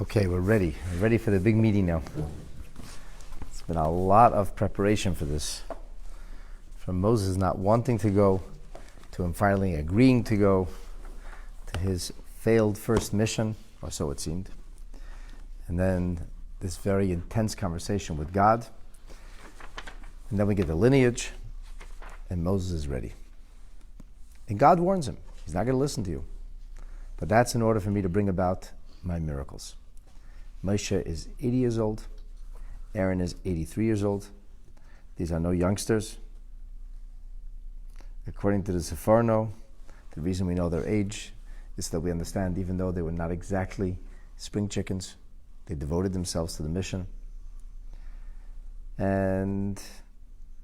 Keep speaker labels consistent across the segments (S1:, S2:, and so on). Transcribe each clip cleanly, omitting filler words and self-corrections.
S1: Okay, we're ready. We're ready for the big meeting now. It's been a lot of preparation for this. From Moses not wanting to go, to him finally agreeing to go, to his failed first mission, or so it seemed. And then this very intense conversation with God. And then we get the lineage, and Moses is ready. And God warns him. He's not going to listen to you. But that's in order for me to bring about my miracles. Moshe is 80 years old. Aaron is 83 years old. These are no youngsters. According to the Sepharno, the reason we know their age is that we understand even though they were not exactly spring chickens, they devoted themselves to the mission. And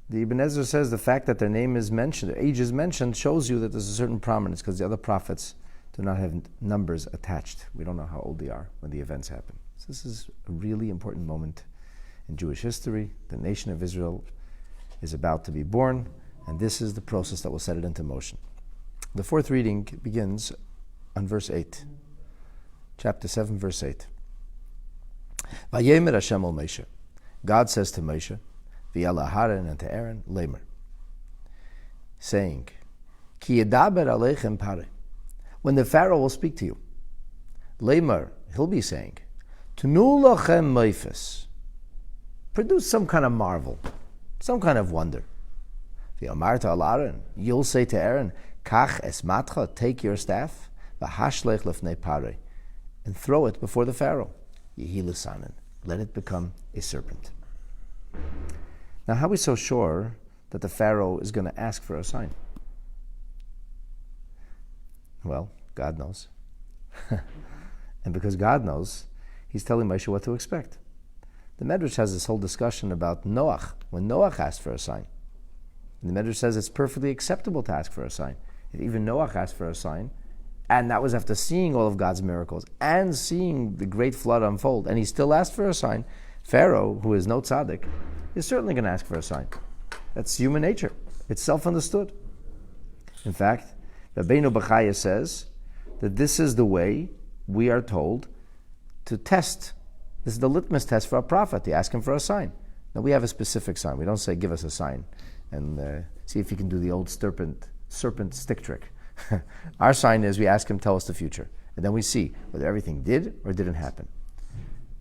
S1: the Ibn Ezra says the fact that their name is mentioned, their age is mentioned, shows you that there's a certain prominence because the other prophets do not have numbers attached. We don't know how old they are when the events happen. So this is a really important moment in Jewish history. The nation of Israel is about to be born, and this is the process that will set it into motion. The fourth reading begins on verse 8. Chapter 7, verse 8. Vayemer Hashem al Moshe. God says to Moshe, V'yala Aaron and to Aaron, Lamer, saying, Ki yedaber aleichem pare. When the Pharaoh will speak to you, Lamer, he'll be saying, Tnu lachem meifes. Produce some kind of marvel, some kind of wonder. V'yamarta al Aaron, you'll say to Aaron, Kach es matcha, take your staff, v'hashlech lefnei pare, and throw it before the Pharaoh. Yehi l'sanen, let it become a serpent. Now, how are we so sure that the Pharaoh is going to ask for a sign? Well, God knows. And because God knows, he's telling Moshe what to expect. The Medrash has this whole discussion about Noach, when Noach asked for a sign. And the Medrash says it's perfectly acceptable to ask for a sign. If even Noach asked for a sign, and that was after seeing all of God's miracles and seeing the great flood unfold, and he still asked for a sign, Pharaoh, who is no tzaddik, is certainly going to ask for a sign. That's human nature. It's self-understood. In fact, Rabbeinu Bachaya says that this is the way we are told to test. This is the litmus test for a prophet. You ask him for a sign. Now we have a specific sign. We don't say, give us a sign and see if you can do the old serpent stick trick. Our sign is we ask him, tell us the future. And then we see whether everything did or didn't happen.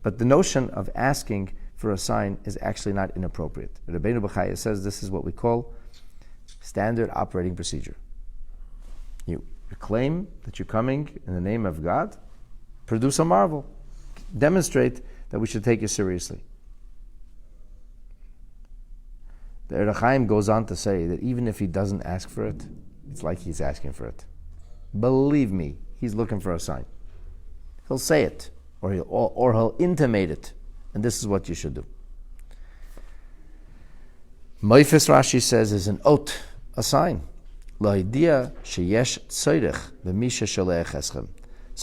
S1: But the notion of asking for a sign is actually not inappropriate. Rabbeinu Bachaya says this is what we call standard operating procedure. You claim that you're coming in the name of God, produce a marvel, demonstrate that we should take you seriously. The Orach Chaim goes on to say that even if he doesn't ask for it, it's like he's asking for it. Believe me, he's looking for a sign. He'll say it, or he'll intimate it, and this is what you should do. Meifes, Rashi says, is an oat, a sign. So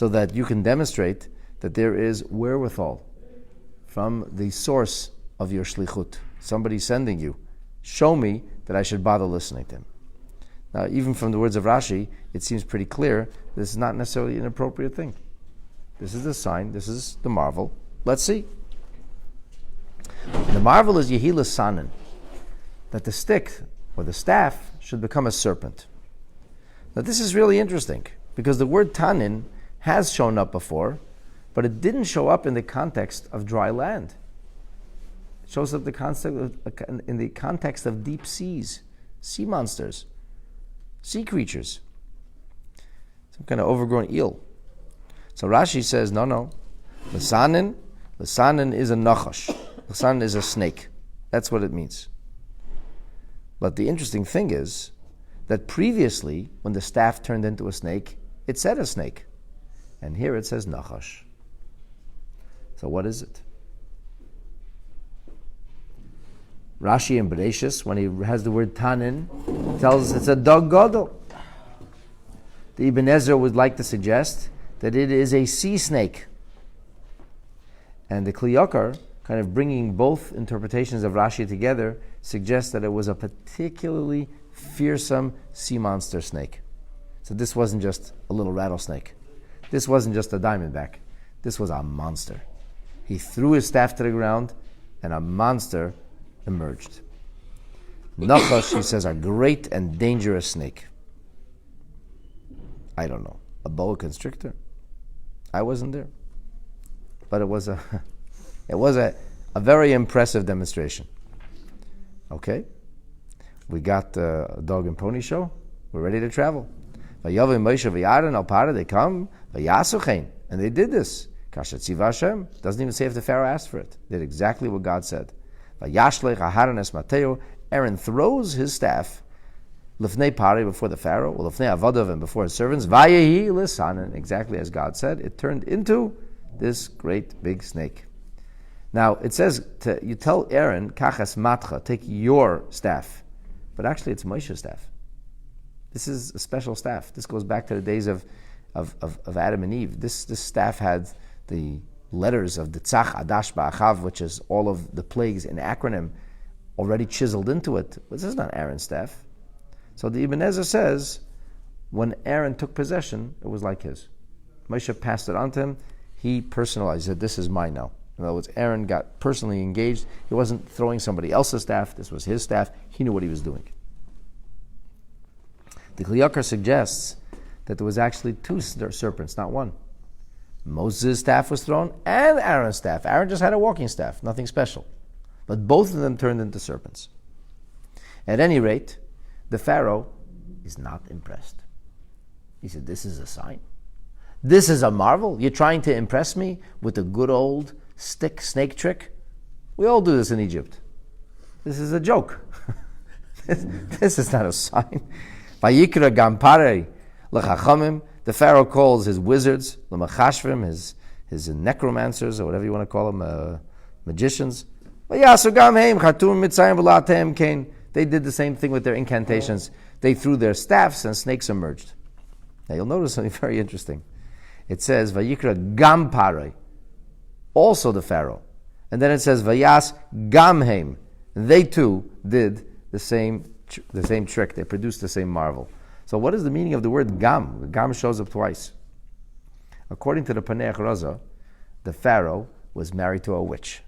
S1: that you can demonstrate that there is wherewithal from the source of your shlichut. Somebody sending you. Show me that I should bother listening to him. Now, even from the words of Rashi, it seems pretty clear this is not necessarily an appropriate thing. This is the sign, this is the marvel. Let's see. And the marvel is Yehi l'sanen, that the stick or the staff should become a serpent. Now this is really interesting because the word tanin has shown up before, but it didn't show up in the context of dry land. It shows up in the context of deep seas, sea monsters, sea creatures, some kind of overgrown eel. So Rashi says, no. L'sanin is a nachash. L'sanin is a snake. That's what it means. But the interesting thing is that previously, when the staff turned into a snake, it said a snake. And here it says nachash. So what is it? Rashi in Bereshis, when he has the word tanin, tells us it's a dog gadol. The Ibn Ezra would like to suggest that it is a sea snake. And the Kli Yakar, kind of bringing both interpretations of Rashi together, suggests that it was a particularly fearsome sea monster snake. So this wasn't just a little rattlesnake. This wasn't just a diamondback. This was a monster. He threw his staff to the ground, and a monster emerged. Nachash, he says, a great and dangerous snake. I don't know. A boa constrictor? I wasn't there. But it was a very impressive demonstration. Okay? We got a dog and pony show. We're ready to travel. They come, and they did this. Doesn't even say if the Pharaoh asked for it. Did exactly what God said. Aaron throws his staff lifnei pari, before the Pharaoh, or lifnei avadav, and before his servants, vayehi lisanan, exactly as God said. It turned into this great big snake. Now it says you tell Aaron, kachas matcha, take your staff, but actually it's Moshe's staff. This is a special staff. This goes back to the days of Adam and Eve. This staff had the letters of the tzach adash ba'achav, which is all of the plagues in acronym, already chiseled into it. This is not Aaron's staff. So the Ibn Ezra says, when Aaron took possession, it was like his. Moshe passed it on to him. He personalized it. This is mine now. In other words, Aaron got personally engaged. He wasn't throwing somebody else's staff. This was his staff. He knew what he was doing. The Kli Yakar suggests that there was actually two serpents, not one. Moses' staff was thrown and Aaron's staff. Aaron just had a walking staff, nothing special. But both of them turned into serpents. At any rate, the Pharaoh is not impressed. He said, this is a sign. This is a marvel. You're trying to impress me with a good old stick snake trick? We all do this in Egypt. This is a joke. This is not a sign. Vayikra gampare l'chachamim. The Pharaoh calls his wizards, l'machashvim, his necromancers, or whatever you want to call them, magicians. They did the same thing with their incantations. They threw their staffs and snakes emerged. Now you'll notice something very interesting. It says, Vayikra gam pare, also the Pharaoh. And then it says, Vayas gamheim. They too did the same trick. They produced the same marvel. So what is the meaning of the word gam? The gam shows up twice. According to the Panei Raza, the Pharaoh was married to a witch.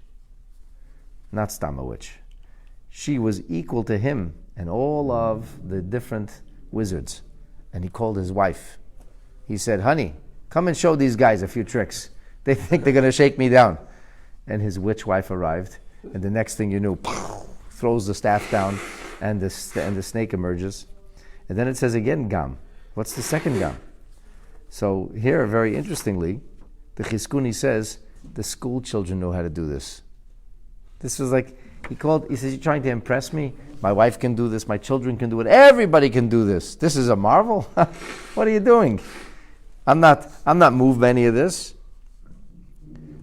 S1: Not stam a witch. She was equal to him and all of the different wizards. And he called his wife. He said, honey, come and show these guys a few tricks. They think they're going to shake me down. And his witch wife arrived. And the next thing you knew, throws the staff down and the snake emerges. And then it says again, gam. What's the second gam? So here, very interestingly, the Chizkuni says, the school children know how to do this. This was like, he says, you're trying to impress me? My wife can do this, my children can do it, everybody can do this. This is a marvel? What are you doing? I'm not moved by any of this.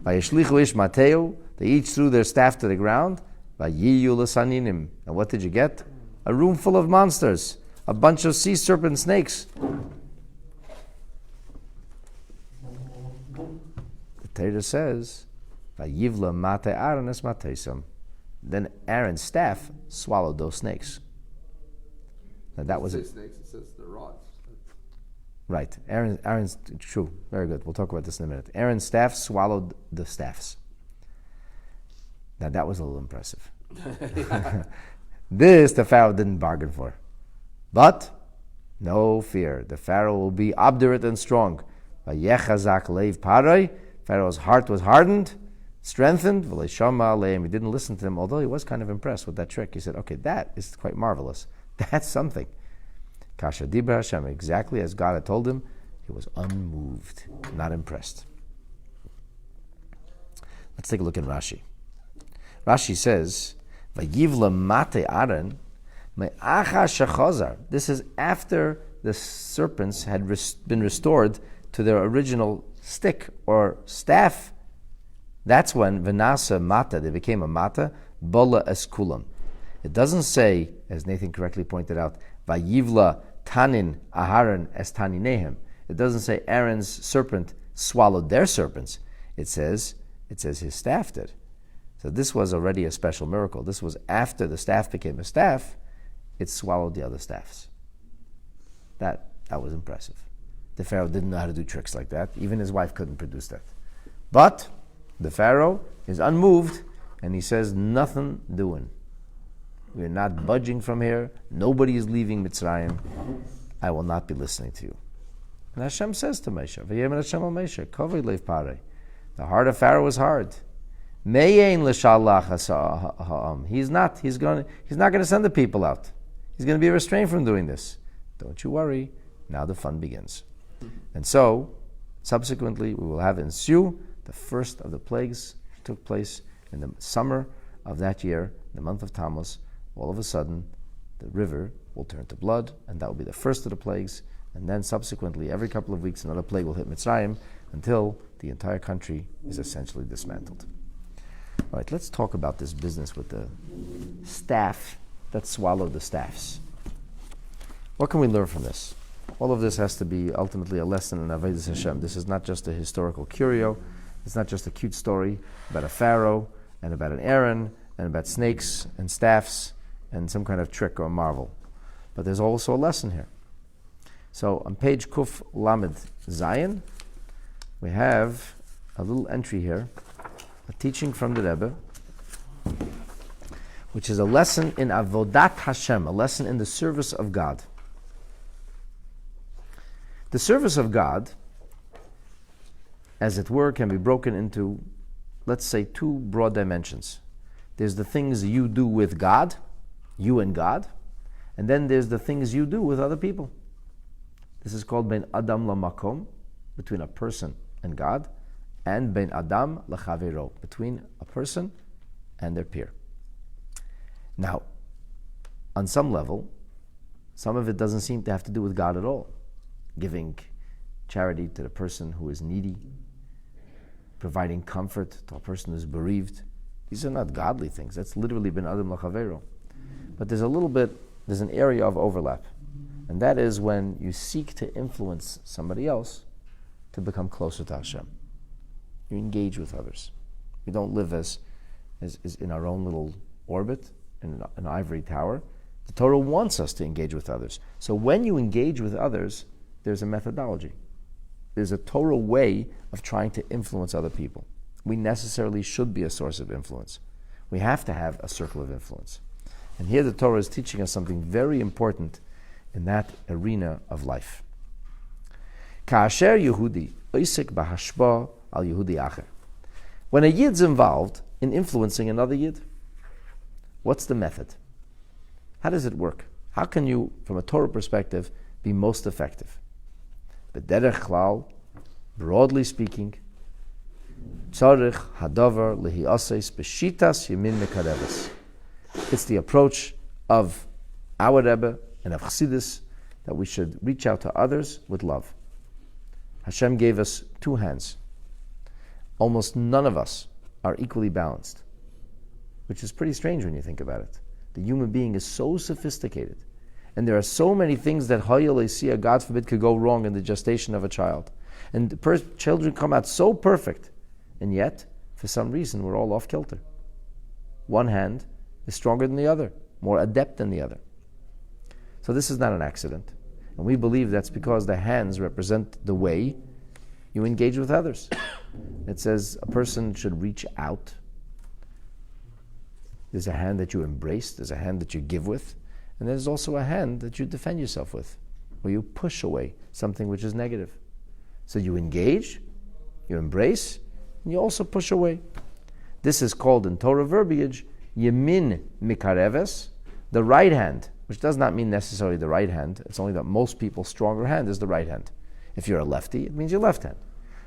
S1: They each threw their staff to the ground. And what did you get? A room full of monsters. A bunch of sea serpent snakes. The Torah says, then Aaron's staff swallowed those snakes. Now that was it.
S2: Snakes, it says the rods.
S1: Right. Aaron's true. Very good. We'll talk about this in a minute. Aaron's staff swallowed the staffs. Now that was a little impressive. This the Pharaoh didn't bargain for. But no fear. The Pharaoh will be obdurate and strong. Pharaoh's heart was hardened, strengthened. He didn't listen to them, although he was kind of impressed with that trick. He said, okay, that is quite marvelous. That's something. Kasha Dibra Hashem, exactly as God had told him, he was unmoved, not impressed. Let's take a look at Rashi. Rashi says, Vayivla mate Aaron, me'acha shechazar. This is after the serpents had been restored to their original stick or staff. That's when Vanasa mata, they became a mata, bola eskulam. It doesn't say, as Nathan correctly pointed out, Vayivla tanin aharon es taninehem. It doesn't say Aaron's serpent swallowed their serpents. It says his staff did. So this was already a special miracle. This was after the staff became a staff, it swallowed the other staffs. That was impressive. The Pharaoh didn't know how to do tricks like that. Even his wife couldn't produce that. But the Pharaoh is unmoved, and he says, nothing doing. We're not budging from here. Nobody is leaving Mitzrayim. I will not be listening to you. And Hashem says to Moshe, "V'yemen Hashem al Moshe, kovei leiv parei." The heart of Pharaoh is hard. Me'ein l'shalach ha'am. He's not going to send the people out. He's going to be restrained from doing this. Don't you worry. Now the fun begins. And so, subsequently, we will have ensue. The first of the plagues took place in the summer of that year, the month of Tammuz. All of a sudden, the river will turn to blood, and that will be the first of the plagues. And then subsequently, every couple of weeks, another plague will hit Mitzrayim until the entire country is essentially dismantled. All right, let's talk about this business with the staff that swallowed the staffs. What can we learn from this? All of this has to be ultimately a lesson in Avodas Hashem. This is not just a historical curio. It's not just a cute story about a Pharaoh and about an Aaron and about snakes and staffs and some kind of trick or marvel. But there's also a lesson here. So on page Kuf Lamed Zayin, we have a little entry here, a teaching from the Rebbe, which is a lesson in Avodat Hashem, a lesson in the service of God. The service of God, as it were, can be broken into, let's say, two broad dimensions. There's the things you do with God, you and God, and then there's the things you do with other people. This is called Ben Adam LaMakom, between a person and God, and Ben Adam LaChavero, between a person and their peer. Now, on some level, some of it doesn't seem to have to do with God at all. Giving charity to the person who is needy, providing comfort to a person who is bereaved. These are not godly things. That's literally Ben Adam LaChavero. But there's an area of overlap. And that is when you seek to influence somebody else to become closer to Hashem. You engage with others. We don't live as in our own little orbit, in an ivory tower. The Torah wants us to engage with others. So when you engage with others, there's a methodology. There's a Torah way of trying to influence other people. We necessarily should be a source of influence. We have to have a circle of influence. And here the Torah is teaching us something very important in that arena of life. Ka'asher Yehudi oisek bahashpa al Yehudi acher. When a Yid's involved in influencing another Yid, what's the method? How does it work? How can you, from a Torah perspective, be most effective? B'derech klal, broadly speaking, tzarich hadavar lehiases b'shitas yamin mekareves. It's the approach of our Rebbe and of Chassidus that we should reach out to others with love. Hashem gave us two hands. Almost none of us are equally balanced, which is pretty strange when you think about it. The human being is so sophisticated, and there are so many things that Hayalesia, God forbid, could go wrong in the gestation of a child. And children come out so perfect, and yet, for some reason, we're all off kilter. One hand is stronger than the other, more adept than the other. So this is not an accident. And we believe that's because the hands represent the way you engage with others. It says a person should reach out. There's a hand that you embrace, there's a hand that you give with, and there's also a hand that you defend yourself with, where you push away something which is negative. So you engage, you embrace, and you also push away. This is called in Torah verbiage, Yemin Mikareves, the right hand, which does not mean necessarily the right hand. It's only that most people's stronger hand is the right hand. If you're a lefty, it means your left hand.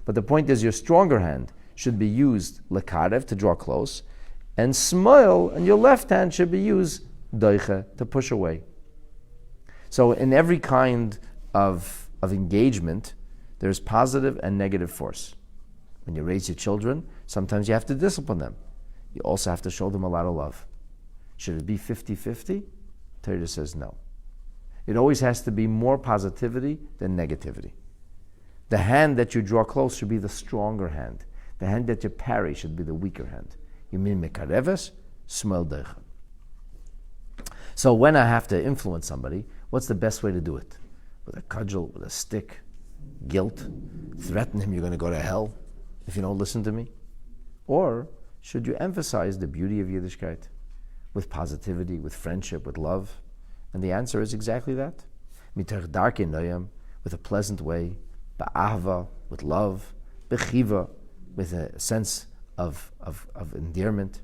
S1: But the point is your stronger hand should be used lekarev, to draw close, and smile, and your left hand should be used doiche, to push away. So in every kind of engagement, there's positive and negative force. When you raise your children, sometimes you have to discipline them. You also have to show them a lot of love. Should it be 50-50? Torah says no. It always has to be more positivity than negativity. The hand that you draw close should be the stronger hand. The hand that you parry should be the weaker hand. You mean mekareves, smel decha. So when I have to influence somebody, what's the best way to do it? With a cudgel, with a stick, guilt, threaten him you're going to go to hell. if you don't listen to me? Or should you emphasize the beauty of Yiddishkeit with positivity, with friendship, with love? And the answer is exactly that. Miterch darkei noyam, with a pleasant way, ba'ahva, with love, bechiva, with a sense of endearment.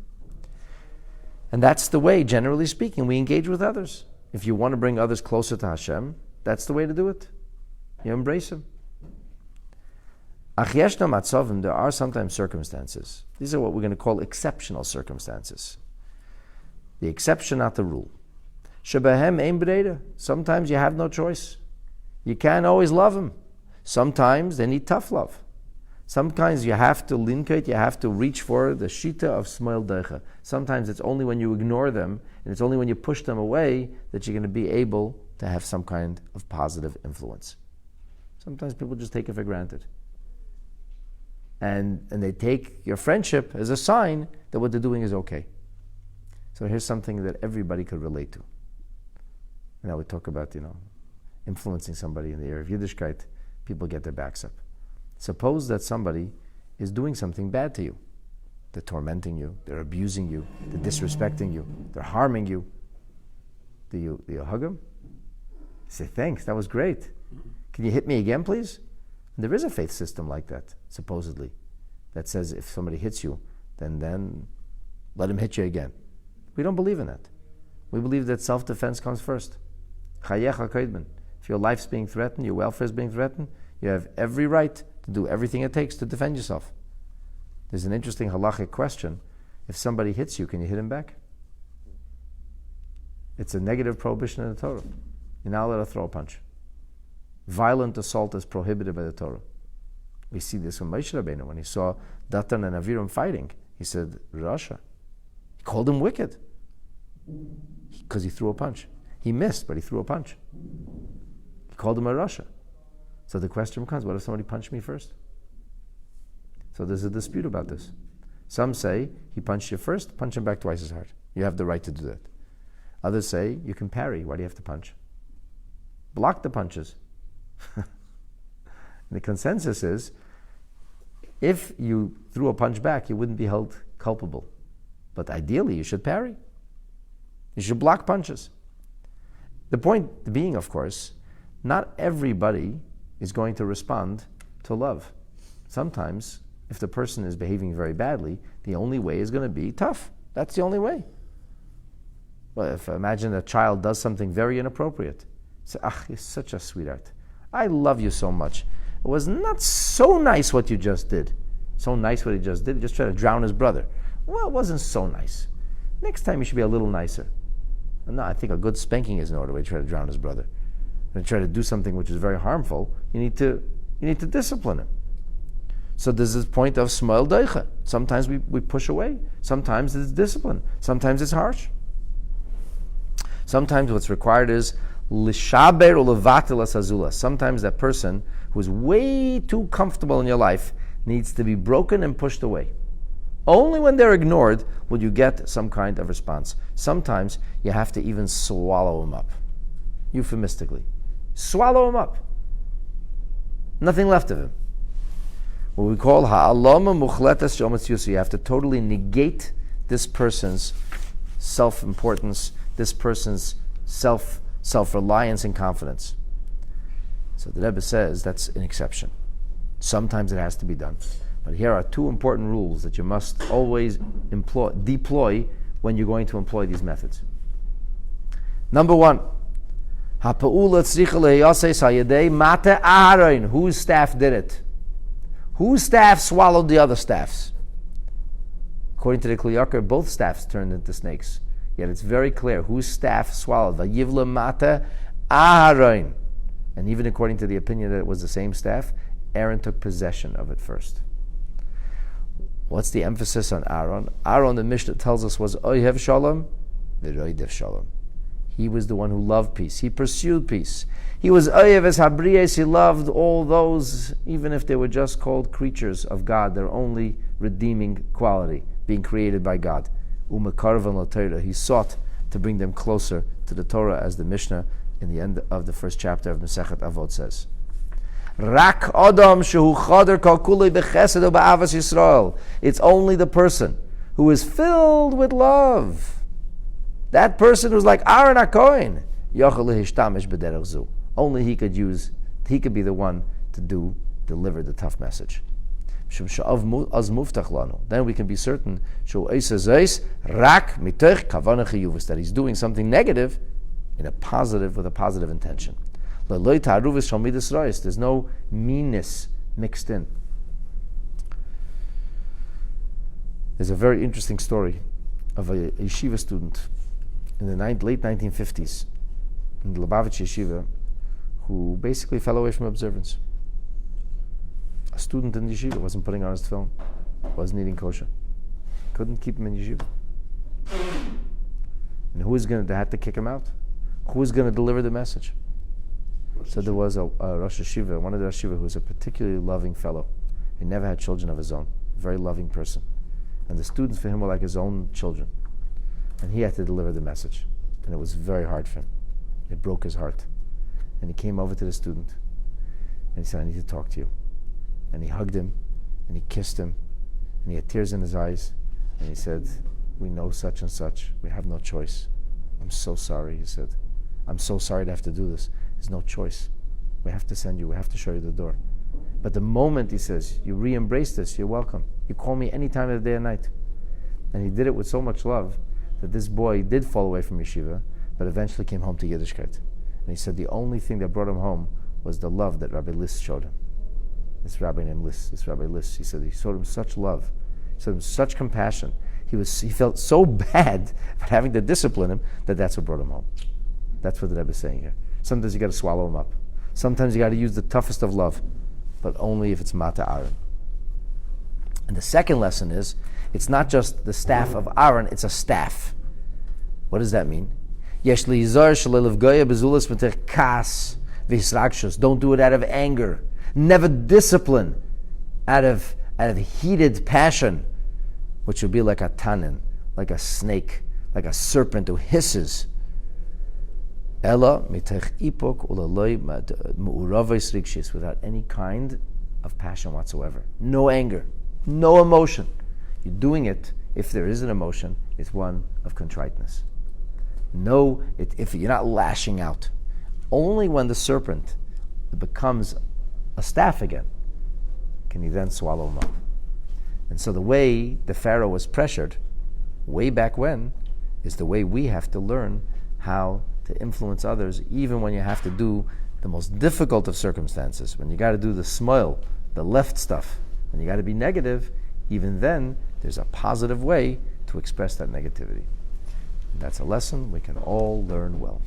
S1: And that's the way, generally speaking, we engage with others. If you want to bring others closer to Hashem, that's the way to do it. You embrace Him. Ach yeshna matzavim, there are sometimes circumstances. These are what we're going to call exceptional circumstances. The exception, not the rule. Shebehem ein breira. Sometimes you have no choice. You can't always love them. Sometimes they need tough love. Sometimes you have to linkate, you have to reach for the shita of smoil deicha. Sometimes it's only when you ignore them, and it's only when you push them away that you're going to be able to have some kind of positive influence. Sometimes people just take it for granted. And they take your friendship as a sign that what they're doing is okay. So here's something that everybody could relate to. And I would talk about, influencing somebody in the area of Yiddishkeit. People get their backs up. Suppose that somebody is doing something bad to you. They're tormenting you, they're abusing you, they're disrespecting you, they're harming you. Do you hug them? You say, thanks, that was great. Can you hit me again, please? And there is a faith system like that, supposedly, that says if somebody hits you, then let him hit you again. We don't believe in that. We believe that self-defense comes first. Chayecha koidmen. If your life's being threatened, your welfare is being threatened, you have every right to do everything it takes to defend yourself. There's an interesting halachic question. If somebody hits you, can you hit him back? It's a negative prohibition in the Torah. You're not allowed to throw a punch. Violent assault is prohibited by the Torah. We see this from Moshe Rabbeinu. When he saw Datan and Aviram fighting, he said, Rasha. He called him wicked because he threw a punch. He missed, but he threw a punch. He called him a Rasha. So the question becomes, what if somebody punched me first? So there's a dispute about this. Some say, he punched you first, punch him back twice as hard. You have the right to do that. Others say, you can parry. Why do you have to punch? Block the punches. The consensus is, if you threw a punch back, you wouldn't be held culpable. But ideally, you should parry. You should block punches. The point being, of course, not everybody is going to respond to love. Sometimes, if the person is behaving very badly, the only way is going to be tough. That's the only way. Well, if imagine a child does something very inappropriate. Say, you're such a sweetheart. I love you so much. It was not so nice what you just did. So nice what he just did. He just tried to drown his brother. Well, it wasn't so nice. Next time you should be a little nicer. No, I think a good spanking is in order when you try to drown his brother. When you try to do something which is very harmful, you need to discipline him. So there's this point of smoil deicha. Sometimes we push away. Sometimes it's discipline. Sometimes it's harsh. Sometimes what's required is lishaber or levatel asazula. Sometimes that person who is way too comfortable in your life needs to be broken and pushed away. Only when they're ignored will you get some kind of response. Sometimes you have to even swallow them up. Euphemistically. Swallow him up. Nothing left of him. What we call ha'alama muchletas she'ometz. You have to totally negate this person's self-importance, this person's self-reliance and confidence. So the Rebbe says that's an exception. Sometimes it has to be done. But here are two important rules that you must always deploy when you're going to employ these methods. Number one, whose staff did it? Whose staff swallowed the other staffs? According to the Kli Yakar, both staffs turned into snakes. Yet it's very clear whose staff swallowed. Vayivla mata Aharon. And even according to the opinion that it was the same staff, Aaron took possession of it first. What's the emphasis on Aaron? Aaron, the Mishnah tells us, was Oyev Shalom, V'roidev Shalom. He was the one who loved peace. He pursued peace. He was Oyev es Habriyes. He loved all those, even if they were just called creatures of God, their only redeeming quality, being created by God. Umekarvan l'Torah. He sought to bring them closer to the Torah, as the Mishnah in the end of the first chapter of Masechet Avot says. Rak Adam shehu chader kol kulei bechesed u ba'avas Yisrael. It's only the person who is filled with love. That person who's like Aaron HaKohen. Yochel lehishtamish b'derech zu. Only he could be the one to deliver the tough message. Then we can be certain that he's doing something negative with a positive intention. There's no meanness mixed in. There's a very interesting story of a yeshiva student in the late 1950s in the Lubavitch yeshiva who basically fell away from observance. A student in yeshiva wasn't putting on his tefillin, wasn't eating kosher, couldn't keep him in yeshiva. And they had to kick him out. Who was going to deliver the message? So there was a Rosh Yeshiva, one of the Rosh Yeshiva, who was a particularly loving fellow. He never had children of his own, a very loving person. And the students for him were like his own children. And he had to deliver the message. And it was very hard for him. It broke his heart. And he came over to the student and he said, I need to talk to you. And he hugged him and he kissed him and he had tears in his eyes and he said, we know such and such. We have no choice. I'm so sorry, he said. I'm so sorry to have to do this. There's no choice. We have to send you. We have to show you the door. But the moment, he says, you re-embrace this, you're welcome. You call me any time of the day or night. And he did it with so much love that this boy did fall away from yeshiva, but eventually came home to Yiddishkeit. And he said the only thing that brought him home was the love that Rabbi Liss showed him. This rabbi named Liss, he said he showed him such love, he showed him such compassion. He felt so bad for having to discipline him that's what brought him home. That's what the Rebbe is saying here. Sometimes you got to swallow him up. Sometimes you got to use the toughest of love, but only if it's Mata Aaron. And the second lesson is, it's not just the staff of Aaron, it's a staff. What does that mean? Don't do it out of anger. Never discipline out of heated passion, which would be like a tanin, like a snake, like a serpent who hisses. Without any kind of passion whatsoever. No anger, no emotion. You're doing it, if there is an emotion, it's one of contriteness. If you're not lashing out. Only when the serpent becomes a staff again can you then swallow him up. And so the way the Pharaoh was pressured way back when is the way we have to learn how to influence others, even when you have to do the most difficult of circumstances, when you got to do the smile, the left stuff, when you got to be negative. Even then there's a positive way to express that negativity. And that's a lesson we can all learn well.